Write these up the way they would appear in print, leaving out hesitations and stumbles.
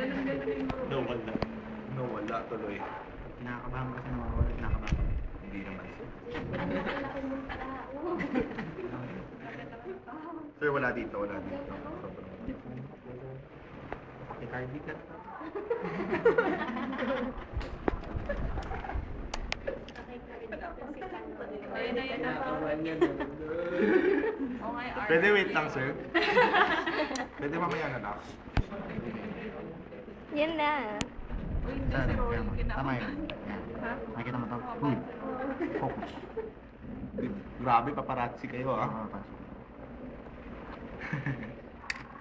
Ganun-ganunin mo. Nawala. Nawala tuloy. Kinakabahan ko kasi nawawala. Kinakabahan ko. Hindi naman sir. Ang laki mong tao. Sir, wala dito, wala dito. Icardi ka. Ayun na yun. Okay, Art. Pwede wait lang, sir. Pwede mamaya na lang. Yan na. Uy, hindi Saan? si Roy. Tama yun. Yan. Ha? Nakikita mo to. Uy. Focus. Grabe, paparazzi kayo ah. Pasok.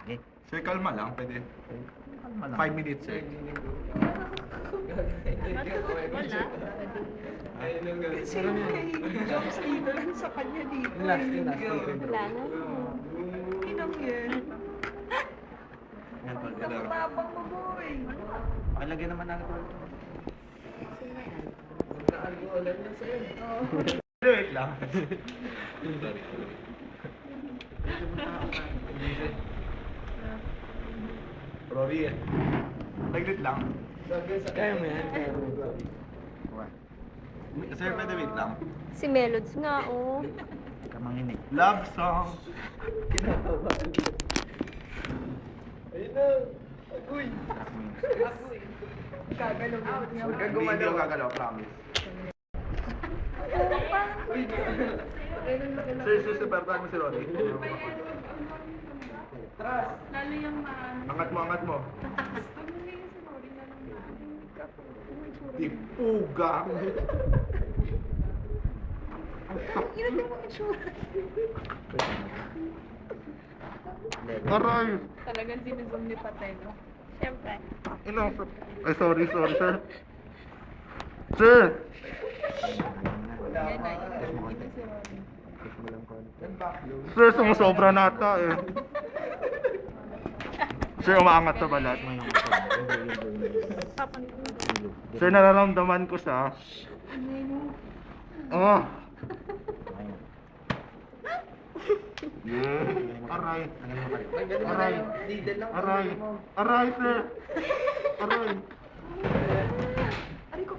Okay. Sir, kalma lang. Pwede. Kalma lang. 5 minutes, sir. Wala. Sino may jokes dito lang sa kanya dito? Last. Wala na. Inang yan. Yan, tol. Napapang mo, boy. Palagyan naman natin tol. Pwede wait lang. Rory eh. Taglit lang. Kaya mo yan. Sir, pwede wait lang. Si Melods nga, oh. Kamanginig. Love song. Ayun na. Agoy. Kagalaw. Huwag ka Hindi gumalaw. ako gagalaw, promise. Sir, susupertahan mo si Rory. Lalo yung maano. Angat mo, angat mo. Pag nangyayin si Rory na lang. Tipuga. Ginagawa mo itsura. Aray. Talagang sinuzum ni Patelo. Siyempre. Ino. Ay, sorry, sir. Sir! Yan na, ito si Rory. Sir, sumusobra nata eh. Sir, umaangat sa balat. Sir, nararamdaman ko sa... Oh! Yeah. Aray. Aray. Aray. Aray, sir. Aray. Aray ko.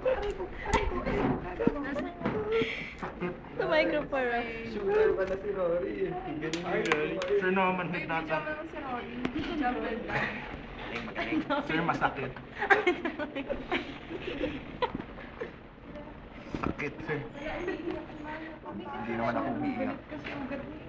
Sakit. Sa microphone. Sugar pa na si Rory. Sir, naman hit Ay, nata. video mo si Rory. Jumble lang. Sir, masakit. Sakit, sir. Hindi naman ako umiiyak. Kasi ugat niya.